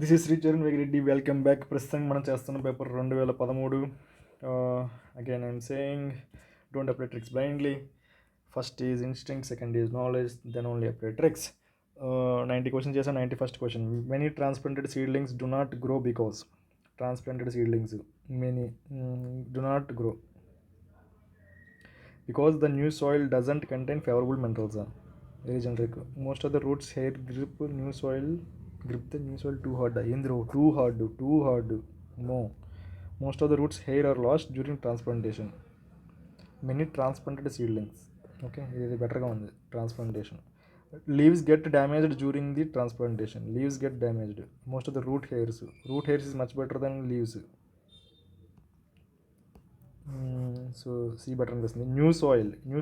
This is Shri Charan Vegireddy. Welcome back. ప్రస్తుతం మనం చేస్తున్న paper 2013. Again I'm saying don't apply tricks blindly. First is instinct, second is knowledge, then only apply tricks. 90 question చేసాను. 91st question, many transplanted seedlings do not grow because. Transplanted seedlings many do not grow because the new soil doesn't contain favorable minerals. Very generic. Most of the roots hair grip the new soil too hard. Indro too hard. No, most of the roots hair are lost during transplantation. Many transplanted seedlings, okay, ఇది బెటర్గా ఉంది. Transplantation, leaves get damaged during the transplantation. Leaves get damaged. Most of the root hairs is much better than leaves. So C better అనిపిస్తుంది. New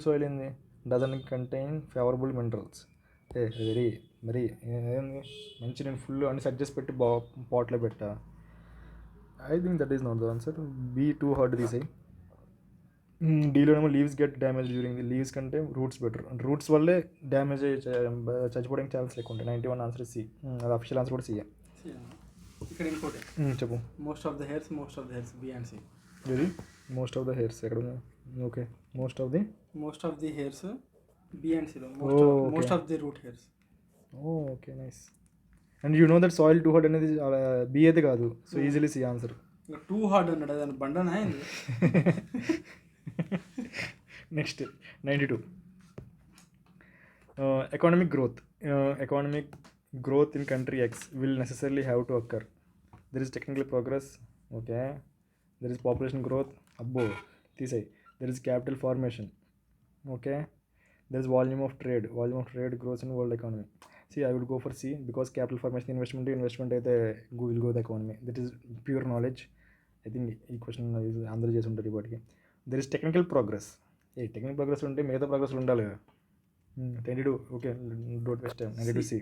soil ఏంది? Doesn't contain favourable minerals. Very మరి ఏంది మంచి, నేను full అన్ని set చేసి పెట్టి పాట్లో పెట్టా. I think that is not the answer. B too hard తీసాయి. డీలోనేమో leaves get damage during the. Leaves కంటే రూట్స్ బెటర్. రూట్స్ వల్లే డ్యామేజ్ చచ్చిపోవడానికి ఛాన్స్ ఎక్కువ ఉంటాయి. 91 ఆన్సర్ సి. అది అఫిషియల్ ఆన్సర్ కూడా సిఏ. ఇక్కడ ఇంకోటి చెప్పు. Most of the hairs B and C. ఇది మోస్ట్ ఆఫ్ ద హెయిర్స్ ఎక్కడ ఉంది? Okay, most of the hairs B and సిలో. okay. Most of the root hairs. Okay, nice. And you know that soil too hard అనేది B అయితే కాదు. So easily C answer. Too hard అన్నాడు, దాని బండనా అయింది. Next 92. Economic growth in country X will necessarily have to occur. There is technical progress. Okay. There is population growth. అబ్బో తీసాయి. There is capital formation. Okay. There is volume of trade grows in world economy. See, I would go for C because capital formation, investment అయితే will grow the economy. That is pure knowledge. I think ఈ question అందరూ చేసి ఉంటారు ఇప్పటికి. There is technical progress. Technical progress ఉంటే మిగతా progress ఉండాలి కదా. 22. Okay, don't waste time. 92 C.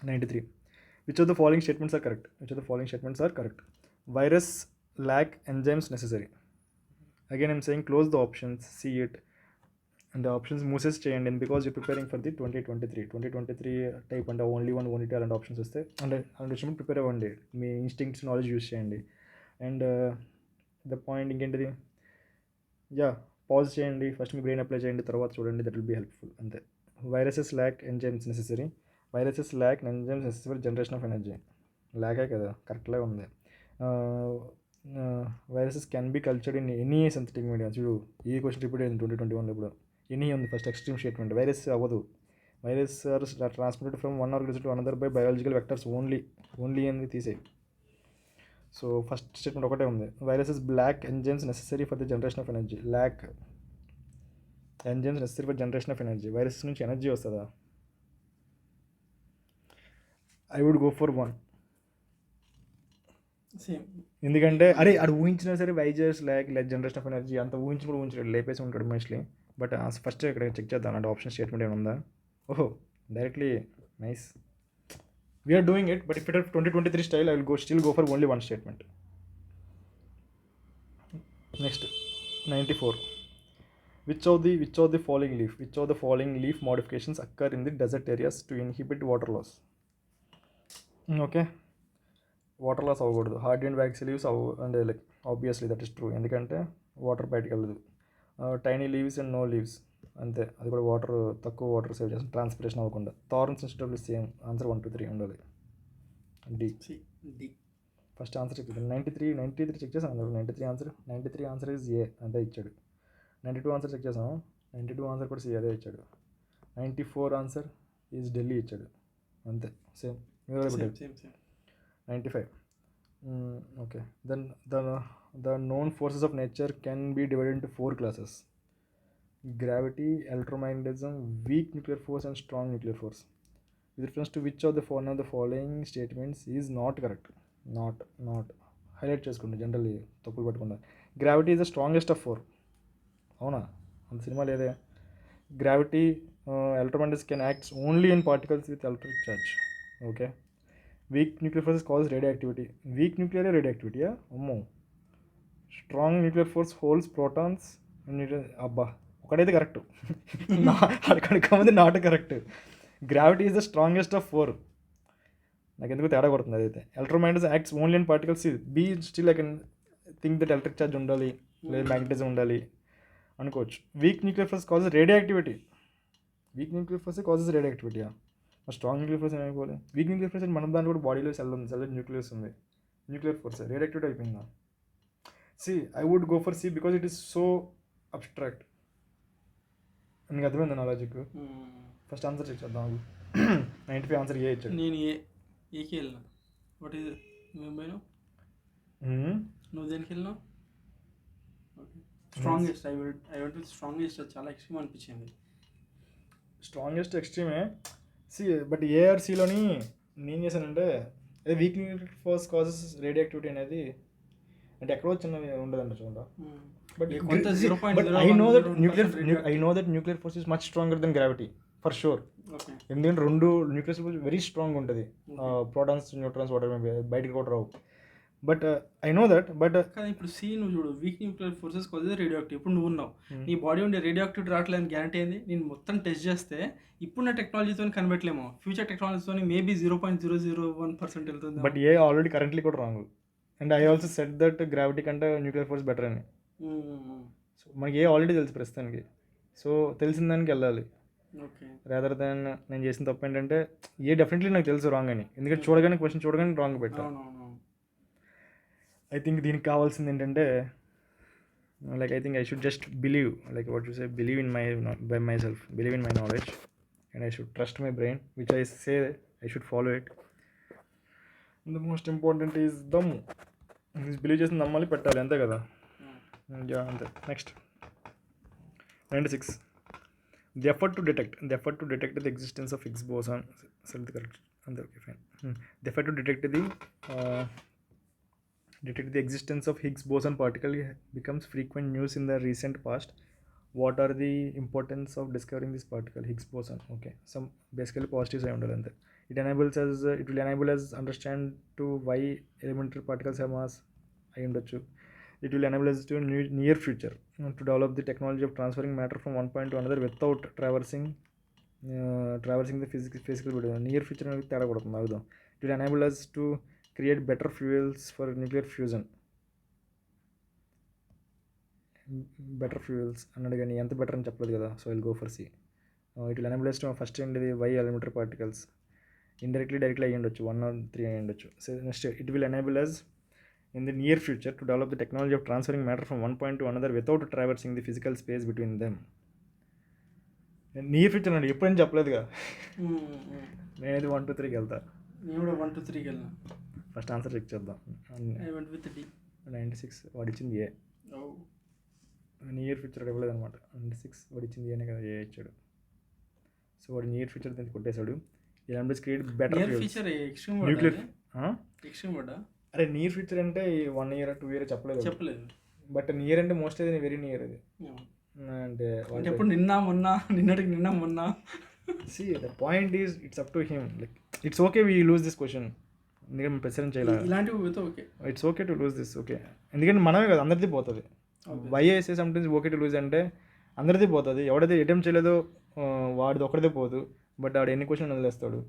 93. Which of the following statements are correct? Virus lack enzymes necessary. Again I'm saying close the options, see it, and the options మూసేస్ చేయండి. Because you preparing for the 2023 type అంటే only అలాంటి options వస్తే అంటే అలాంటి వచ్చినప్పుడు prepare అవ్వండి. మీ ఇన్స్టింక్ట్స్ నాలెడ్జ్ యూస్ చేయండి. అండ్ ద పాయింట్ ఇంకేంటిది, పాజ్ చేయండి, ఫస్ట్ మీ బ్రెయిన్ అప్లై చేయండి, తర్వాత చూడండి. That will be helpful. అంతే. Viruses lack enzymes necessary for generation of energy. ల్యాకే కదా, కరెక్ట్లే ఉంది. Viruses can be cultured in any synthetic media. చూడు, ఈ క్వశ్చన్ రిపీట్ అయింది 2021లో. ఇప్పుడు ఎనీ ఉంది ఫస్ట్ ఎక్స్ట్రీమ్ స్టేట్మెంట్. వైరస్ అవ్వదు. Virus are transmitted from one organism to another by biological vectors only అని తీసేయి. సో ఫస్ట్ స్టేట్మెంట్ ఒకటే ఉంది. Viruses lack enzymes necessary for the generation of energy. Lack enzymes necessary for generation of energy. Virus నుంచి energy వస్తుందా? I would go for 1. ఎందుకంటే అది ఊహించినా సరే viruses lack generation of energy అంత ఊహించడు, లేపేసి ఉంటాడు మోస్ట్లీ. బట్ ఫస్ట్ ఇక్కడ చెక్ చేద్దాం అంటే ఆప్షన్ స్టేట్మెంట్ ఏమైనా ఉందా. ఓహో, directly nice. We're doing it. But if it 2023 style, I will still go for only 1 statement. Next 94. Which of the following leaf modifications occur in the desert areas to inhibit water loss? Okay, water loss అవ్వకూడదు. Hard and waxy leaves అంటే like obviously that is true, ఎందుకంటే water బయటకు వెళ్ళదు. Tiny leaves and no leaves అంతే, అది కూడా తక్కువ water save చేస్తుంది, ట్రాన్స్పిరేషన్ అవ్వకుండా. Thorns instead of same answer 1 2 3 ఉండాలి. డి ఫస్ట్ ఆన్సర్ చెక్ చేద్దాం. 93 చెక్ చేసాం. 93 ఆన్సర్ ఈజ్ ఏ, అదే ఇచ్చాడు. 92 ఆన్సర్ చెక్ చేసాం. 92 ఆన్సర్ కూడా సి, అదే ఇచ్చాడు. 94 ఆన్సర్ ఈజ్ ఢిల్లీ ఇచ్చాడు. అంతే, same. 95. Okay. Then the known forces of nature can be divided into 4 classes: gravity, electromagnetism, weak nuclear force, and strong nuclear force. With reference to which of the following statements is not correct? Not highlight చేసుకోండి. Generally తప్పులు పట్టకుండా. Gravity is the strongest of 4. అవునా? అంత cinema లేదే. Gravity, electromagnetism can act only in particles with electric charge. Okay. Weak nuclear force causes radioactivity. Weak nuclear radioactivity, yeah? అమ్మో. Strong nuclear force holds protons. అబ్బా, ఒకటైతే correct. అక్కడికి ముందు not correct. Gravity is the strongest of 4. నాకు ఎందుకు తేడా కొడుతుంది అదైతే. Electromagnetism acts only in particles. B still I can think that electric charge ఉండాలి లేదా మ్యాగ్నెటిజం ఉండాలి అనుకోవచ్చు. Weak nuclear force causes radioactivity. Weak nuclear force causes radioactivity. Strong nuclear force ఏమైపోవాలి. వీక్ న్యూక్లియర్ ఫోర్స్ మన దాంట్లో కూడా బాడీలో cell ఉంది, సెల్ న్యూక్లియస్ ఉంది. న్యూక్లియర్ ఫోర్స్ రేడియో యాక్టివిటీ అయిపోయిందా. C I would go for C because it is so abstract. నీకు అర్థమైంది నా లాజిక్. ఫస్ట్ ఆన్సర్ చెక్ చేద్దాం. 95 ఆన్సర్ ఏ ఇచ్చాడు. నేను ఏకి వెళ్ళినా. వాట్ ఈజ్ నువ్వేం పోయినావు? నువ్వు దేనికి వెళ్ళినావు? Okay, strongest. I want strongest. చాలా ఎక్స్ట్రీమ్ అనిపించింది. స్ట్రాంగెస్ట్ ఎక్స్ట్రీమే. సి బట్ ఏఆర్సీలోని నేను చేశానంటే అదే weak nuclear force causes radioactivity అనేది అంటే ఎక్కడో చిన్నది ఉండదంట చూడ. But I know that nuclear force is much stronger than gravity for sure. ఎందుకంటే రెండు న్యూక్లియస్ వెరీ స్ట్రాంగ్ ఉంటుంది. ప్రోటాన్స్ న్యూట్రాన్స్ వాటర్ బయటకు కూడా రావు. But I know that. But ఇప్పుడు సి నువ్వు చూడు, weak nuclear forces causes radio active. ఇప్పుడు నువ్వు ఉన్నావు, నీ బాడీ ఉండే రేడియో యాక్టివిటీ రావట్లేదు గ్యారంటీ అయింది. నేను మొత్తం టెస్ట్ చేస్తే ఇప్పుడున్న టెక్నాలజీతో కనిపెట్టలేము, ఫ్యూచర్ టెక్నాలజీతో మేబీ 0.001% వెళ్తుంది. బట్ ఏ ఆల్రెడీ కరెంట్లీ కూడా wrong. And I also set that gravity కంటే న్యూక్లియర్ ఫోర్స్ బెటర్ అని. సో మనకి ఏ ఆల్రెడీ తెలుసు ప్రస్తుతానికి. సో తెలిసిన దానికి వెళ్ళాలి. రాదర్ దాన్ నేను చేసిన తప్పు ఏంటంటే ఏ డెఫినెట్లీ నాకు తెలుసు రాంగ్ అని. ఎందుకంటే చూడగానే క్వశ్చన్ చూడగానే రాంగ్ పెట్టాను. ఐ థింక్ దీనికి కావాల్సింది ఏంటంటే like I think I should just believe, like what you say, believe in by myself, believe in my knowledge and I should trust my brain which I say I should follow it. The most important is them. Believe చేసి నమ్మాలి, పెట్టాలి, అంతే కదా. అంతే. Next 96. The effort to detect the existence of Higgs boson. Correct. Okay, fine. The effort to detect the existence of Higgs boson particle becomes frequent news in the recent past. What are the importance of discovering this particle, Higgs boson? Okay, some basically positives I understand. It will enable us understand to why elementary particles have mass. I understand. It will enable us to near future to develop the technology of transferring matter from one point to another without traversing the physical body. Near future అనేది తేడా కొడుతుంది అవుదాం. It will enable us to create better fuels for nuclear fusion. Better fuels అన్నాడు కానీ ఎంత better అని చెప్పలేదు కదా. So will go for C. It will enable us to first ఏంటిది why elementary particles. Indirectly directly అయ్యి ఉండొచ్చు, 1 or 3 అయ్యి ఉండొచ్చు. So next it will enable us in the near future to develop the technology of transferring matter from one point to another without traversing the physical space between them. Near future అండి ఎప్పుడని చెప్పలేదుగా. నేనైతే 1 2 3కి వెళ్తా. నేను కూడా 1 2 3కి వెళ్ళినా. First answer check చేద్దాం. 96 వాడు ఇచ్చింది ఏ. నియర్ ఫ్యూచర్ ఇవ్వలేదు అనమాట. 96 వాడు ఇచ్చింది ఏనే కదా, ఏ ఇచ్చాడు. సో వాడు నియర్ ఫ్యూచర్ దాన్ని కొట్టేశాడు. ఇలాంటి క్రియేట్ బెటర్ న్యూక్లియర్. అరే నియర్ ఫ్యూచర్ అంటే 1 year 2 year చెప్పలేదు. బట్ నియర్ అంటే మోస్ట్ అది వెరీ నియర్ అది. అంటే ఎప్పుడు నిన్నటికి నిన్న మొన్న. See the point is it's up to him. Like it's okay we lose this question. ఎందుకంటే మనం ప్రెసెంట్ చేయాలి. ఇలాంటివి okay, it's okay to lose this. Okay, ఎందుకంటే మనమే కదా, అందరిది పోతుంది. YSA sometimes okay to lose అంటే అందరిది పోతుంది. ఎవడైతే అటెంప్ట్ చేయలేదో వాడిది ఒకటిదే పోదు. బట్ వాడు ఎన్ని క్వశ్చన్ వదిలేస్తాడు.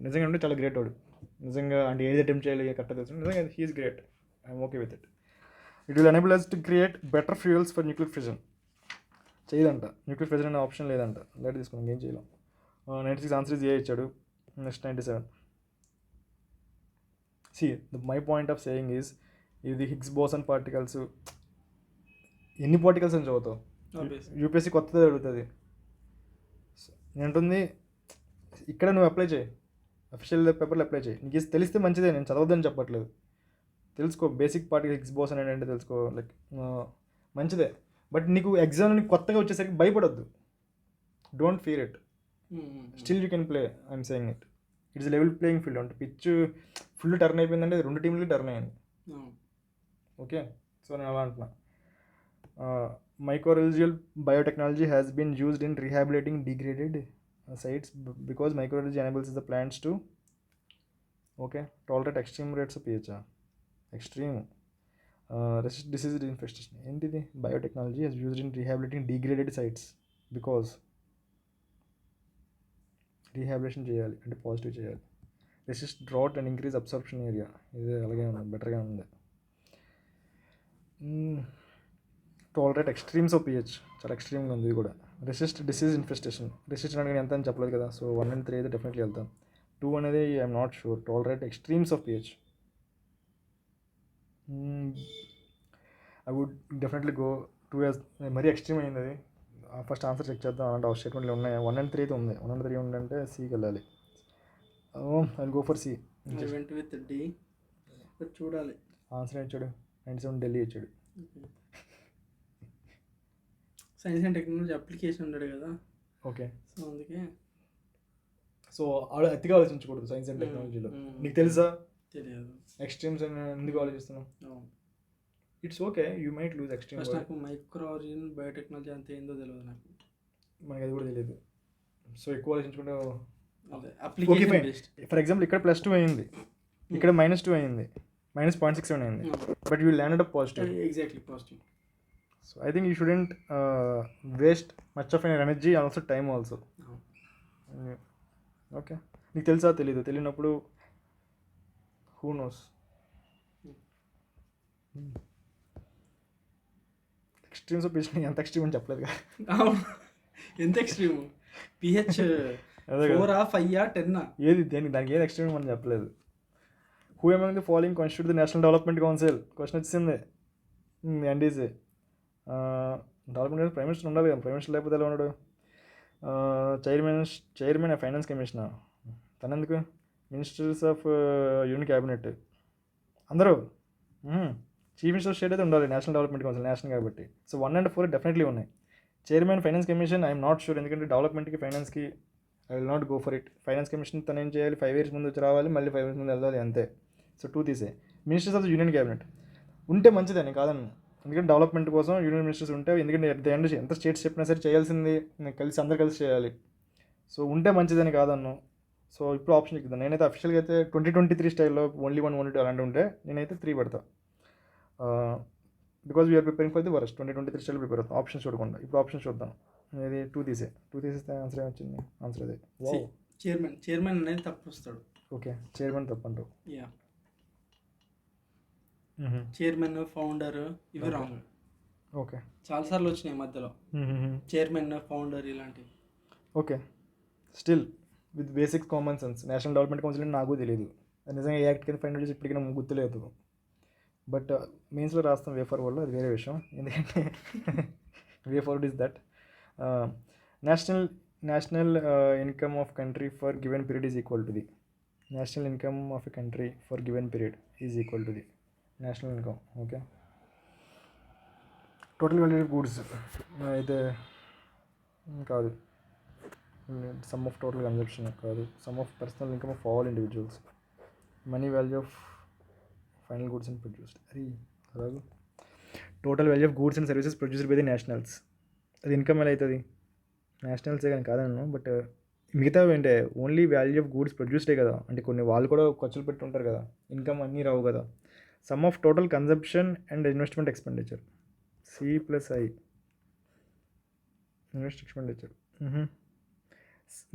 నిజంగా అంటే చాలా గ్రేట్ వాడు. నిజంగా అంటే ఏది అటెంప్ట్ చేయాలి కరెక్ట్గా తెలుసు. నిజంగా he is great. I'm okay with it. ఇట్ will enable us to create better fuels for nuclear fission. చేయదంట న్యూక్లియర్ ఫిజన్ అనే ఆప్షన్ లేదంట. లైట్ తీసుకున్నాం, ఏం చేయలేం. 96 ఆన్సర్ ఇస్ ఏ ఇచ్చాడు. Next 97. See my point of saying is ఇది హిగ్స్ బోసన్ పార్టికల్స్ ఎన్ని పార్టికల్స్ అని చదువుతావు. యూపీఎస్సీ కొత్తది అడుగుతుంది. ఏంటుంది ఇక్కడ నువ్వు అప్లై చేయి, అఫీషియల్ పేపర్లో అప్లై చేయి. నీకు తెలిస్తే మంచిదే, నేను చదవద్దని చెప్పట్లేదు. తెలుసుకో, బేసిక్ పార్టికల్ హిగ్స్ బోసన్ ఏంటంటే తెలుసుకో, లైక్ మంచిదే. బట్ నీకు ఎగ్జామ్ కొత్తగా వచ్చేసరికి భయపడొద్దు. Don't fear it. Still you can play. I'm saying it. It's level playing field. అంటే పిచ్ ఫుల్ టర్న్ అయిపోయిందంటే 2 టీంలకి టర్న్ అయ్యింది. ఓకే, సో నేను అలా అంటున్నా. Mycorrhizal biotechnology has been used in rehabilitating degraded sites because mycorrhizae enables the plants to tolerate extreme rates of pH. Extreme resist disease infestation. Entity biotechnology is used in rehabilitating degraded sites because rehabilitation చేయాలి అంటే positive చేయాలి. Resist drought and increase absorption area. ఇది అలాగే ఉంది, బెటర్గా ఉంది. Tolerate extremes of pH, చాలా ఎక్స్ట్రీమ్గా ఉంది ఇది కూడా. రెసిస్ట్ డిసీజ్ ఇన్ఫెస్టేషన్, రెసిస్ట్ అనేది ఎంత అని చెప్పలేదు కదా, సో 1 and 3 అయితే డెఫినెట్లీ వెళ్తాం. 2 అనేది I'm not sure. Tolerate extremes of pH, I would definitely go 2 as. మరీ ఎక్స్ట్రీమ్ అయింది అది. ఫస్ట్ ఆన్సర్ చెక్ చేద్దాం. అలాంటి ఆ స్టేట్మెంట్లు ఉన్నాయి. 1 and 3 అయితే ఉంది. 1 and 3 ఉందంటే సికి వెళ్ళాలి. I go for C. I went with D. చూడాలి ఆన్సర్ ఇచ్చాడు 97 ఢిల్లీ ఇచ్చాడు. సైన్స్ అండ్ టెక్నాలజీ అప్లికేషన్ ఉన్నాడు కదా, ఓకే. సో అందుకే. సో అతిగా ఆలోచించకూడదు సైన్స్ అండ్ టెక్నాలజీలో. నీకు తెలుసా తెలియదు ఎక్స్ట్రీమ్స్ అని ఎందుకు ఆలోచిస్తున్నావు? It's okay, you might lose extreme. First నాకు మైక్రో ఆర్గానిజం బయోటెక్నాలజీ అంత ఏందో తెలియదు నాకు. మనకి అది కూడా తెలియదు. సో ఎక్కువ ఆలోచించుకుంటే అదే okay application fine. Based. For example ఇక్కడ +2 అయింది, ఇక్కడ -2 అయింది, -0.67 అయింది, but you landed up positive. Exactly positive. So I think you shouldn't waste much of N energy, also time also. Okay, నీకు తెలుసా తెలీదు? తెలియనప్పుడు who knows. Extremes of pH ఎంత ఎక్స్ట్రీమ్ అని చెప్పలేదు కదా. ఎంత ఎక్స్ట్రీమ్? పిహెచ్ అదే కదా. 4 5 10. ఏది దానికి ఏది ఎక్స్ట్రీమ్ అని చెప్పలేదు. Who among the following constitute the national development council? Question వచ్చింది. ఎన్డీసీ డెవలప్మెంట్ ప్రైమ్ మినిస్టర్ ఉండాలి కదా, ప్రైమ్ మినిస్టర్ లేకపోతే ఎలా ఉన్నాడు? చైర్మన్ ఫైనాన్స్ కమిషనర్ తనెందుకు? మినిస్టర్స్ ఆఫ్ యూనియన్ క్యాబినెట్ అందరూ. చీఫ్ మినిస్టర్ స్టేట్ అయితే ఉండాలి, నేషనల్ డెవలప్మెంట్ కౌన్సిల్ నేషనల్ కాబట్టి. సో 1 and 4 డెఫినెట్లీ ఉన్నాయి. Chairman finance commission I'm not sure, ఎందుకంటే డెవలప్మెంట్కి ఫైనాన్స్కి I will not go for it. Finance commission తను ఏం చేయాలి, 5 years ముందు వచ్చి రావాలి, మళ్ళీ 5 years ముందు వెళ్ళాలి, అంతే. సో 2 తీసే. Ministers of the union cabinet ఉంటే మంచిదని కాదన్న, ఎందుకంటే డెవలప్మెంట్ కోసం యూనియన్ మినిస్టర్స్ ఉంటే, ఎందుకంటే ఎట్ ద ఎండ్ ఎంత స్టేట్స్ చెప్పినా సరే చేయాల్సింది అందరు కలిసి చేయాలి. సో ఉంటే మంచిదని కాదన్ను. సో ఇప్పుడు ఆప్షన్ ఇద్దాం. నేనైతే అఫిషియల్గా అయితే 2023 స్టైల్లో ఓన్లీ 1 1 2 అలాంటి ఉంటే నేనైతే 3 పెడతా. Because we're preparing for the worst. 2023 style prepare అవుతాం ఆప్షన్స్ చూడకుండా. ఇప్పుడు ఆప్షన్ చూద్దాం. ఇది 2 తీసేస్తే ఆన్సర్ ఏమొచ్చింది? ఆన్సర్ అదే చైర్మన్ అనేది తప్పు వస్తాడు. ఓకే, చైర్మన్ తప్పంటావు. యా, చైర్మన్ ఫౌండర్ ఇవి రాంగ్. ఓకే, చాలాసార్లు వచ్చినాయి మధ్యలో చైర్మన్ ఫౌండర్ ఇలాంటివి. Okay, still with basic common sense national development council అని నాకు తెలియదు. నిజంగా ఏ యాక్ట్ కింద ఫైండ్ చేసి ఇప్పటికీ నాకు గుర్తులేదు. బట్ మెయిన్స్లో రాస్తాం వే ఫార్వర్డ్లో, అది వేరే విషయం. ఎందుకంటే way forward is that national income of country for given period is equal to the national income of a country for given period is equal to the national income. Okay, total value of goods అయితే కాదు, some of total consumption కాదు, some of personal income of all individuals, money value of final goods and produced. అది అలాగే total value of goods and services produced by the nationals. అది income ఎలా అవుతుంది? నేషనల్సే కానీ కాదన్నాను. But మిగతా ఏంటే ఓన్లీ వాల్యూ ఆఫ్ గూడ్స్ ప్రొడ్యూస్డే కదా, అంటే కొన్ని వాళ్ళు కూడా ఖర్చులు పెట్టి ఉంటారు కదా, ఇన్కమ్ అన్నీ రావు కదా. Sum of total consumption and investment expenditure, C+I invest expenditure.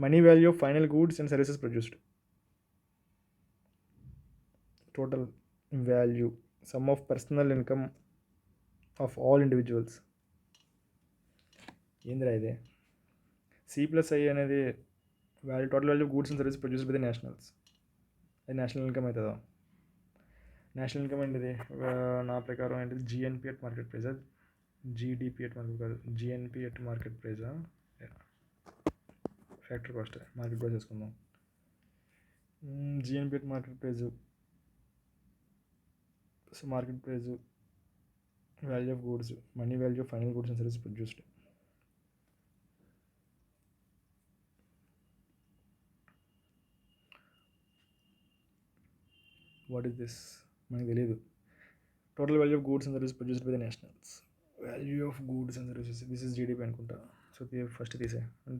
Money value of final goods and services produced, total value, sum of personal income of all individuals. ఏందిరా ఇదే? C+I అనేది value, total value of goods and services produced by the nationals. అది national income అవుతుందా? National income ఏంటిది నా ప్రకారం ఏంటిది? GNP at market ప్రైజా, GDP అట్ మార్కెట్ కాదు, GNP అట్ మార్కెట్ ప్రైజా, ఫ్యాక్టరీ కాస్ట్ మార్కెట్ ప్రైస్ చేసుకుందాం. GNP at market price, so market price, value of goods, money value of final goods and services produced. What is this? మనకు తెలియదు. Total value of goods and services produced by the nationals, value of goods and services, this is GDP అనుకుంటా. So first తీసే. And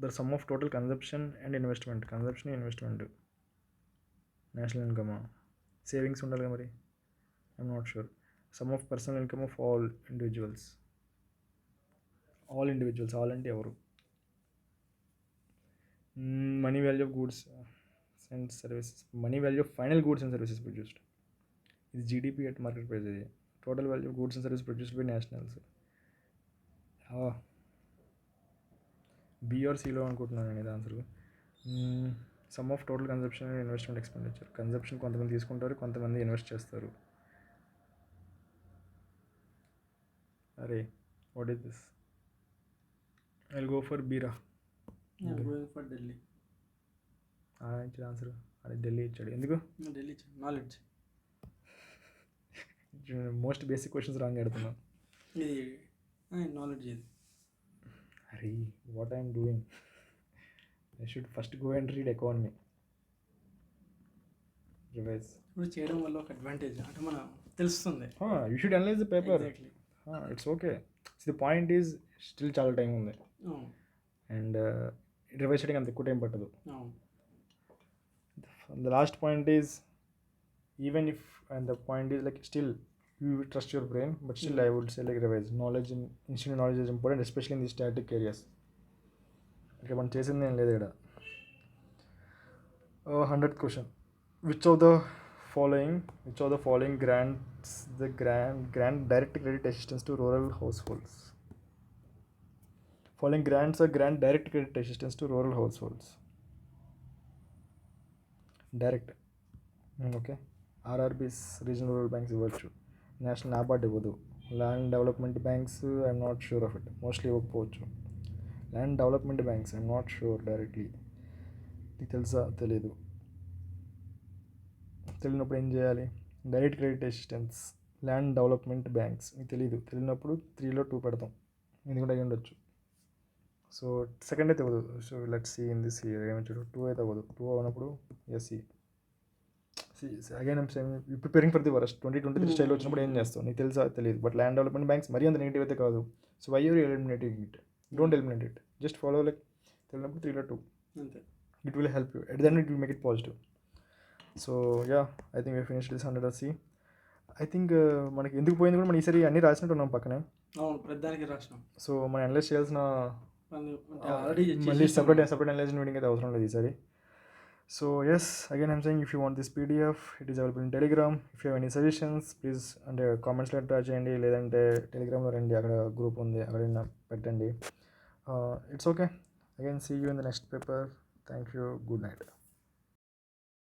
the sum of total consumption and investment, consumption investment, national ఇన్కమా? Savings ఉండాలి కదా మరి, I'm not sure. Sum of personal income of all individuals, all అంటే ఎవరు? Money value of goods, and services, money value of final goods and services produced. ఇది GDP at market price. ఇది total value of goods and service produced by nationals. B R సిలో అనుకుంటున్నాను నేను ఇది answer. Sum of total consumption and investment expenditure. Consumption కొంతమంది తీసుకుంటారు, కొంతమంది invest చేస్తారు. అరే what is this? I will go for బీరా. Going for Delhi. ఇచ్చిన ఆన్సర్ అదే ఢిల్లీ ఇచ్చాడు. ఎందుకు? Delhi knowledge. Most basic questions wrong అడుగుతున్నాం. ఇది నాలెడ్జ్. ఇది అరే what I'm doing? I should first go and read economy. Revise. ఇప్పుడు చేయడం వల్ల ఒక అడ్వాంటేజ్ అంటే మనం తెలుస్తుంది. You should analyse the paper. Exactly. It's okay. The point is still చాలా టైం ఉంది అండ్ రివైజ్ చేయడానికి అంత ఎక్కువ టైం పట్టదు. The last point is, even if, and the point is like still you trust your brain, but still I would say like revise. Knowledge in institutional knowledge is important, especially in the static areas. Okay, మనం చేసింది ఏం లేదు ఇక్కడ. 100th question. Which of the following grants the grant direct credit assistance to rural households? Following grants are grant direct credit assistance to rural households. Direct. Okay. RRBs, regional rural banks ఇవ్వచ్చు. National NABARD ఇవ్వదు. Land development banks I'm not sure of it, mostly ఇవ్వకపోవచ్చు. Land development banks I'm not sure directly. నీకు తెలుసా? తెలీదు. తెలియనప్పుడు ఏం చేయాలి? Direct credit assistance, land development banks. నీకు తెలీదు. తెలియనప్పుడు 3లో 2 పెడతాం, ఎందుకంటే అయ్యి ఉండొచ్చు. సో సెకండ్ అయితే అవ్వదు. So let's see in this year ఏమంటారు? 2 అయితే అవ్వదు. 2 అవునప్పుడు yes again I'm saying you preparing for the worst. 2023 style వచ్చినప్పుడు ఏం చేస్తావు? నీకు తెలుసా? తెలియదు. బట్ ల్యాండ్ డెవలప్మెంట్ బ్యాంక్స్ మరీ అంత నెగిటివ్ అయితే కాదు. So why you're eliminating it? Don't eliminate it, just follow like తెలియనప్పుడు 3లో 2. అంతే. It will help you at the end, it will make it positive. So yeah, I think we finish this 100 C. I think మనకి ఎందుకు పోయింది కూడా మనం ఈసారి అన్నీ రాసినట్టు ఉన్నాం పక్కనే. అవును, ప్రతిదానికి రాసినాం. సో మనం అనలైజ్ చేయాల్సిన ఆల్రెడీ మళ్ళీ సపరేట్ అనలైజ్ మీటింగ్ అయితే అవసరం లేదు ఈసారి. So yes, again I'm saying if you want this PDF, it is available in Telegram. If you have any suggestions please అంటే కామెంట్స్లో ట్రై చేయండి, లేదంటే టెలిగ్రామ్లో రండి, అక్కడ గ్రూప్ ఉంది, అక్కడ పెట్టండి. It's okay. Again see you in the next paper. Thank you. Good night.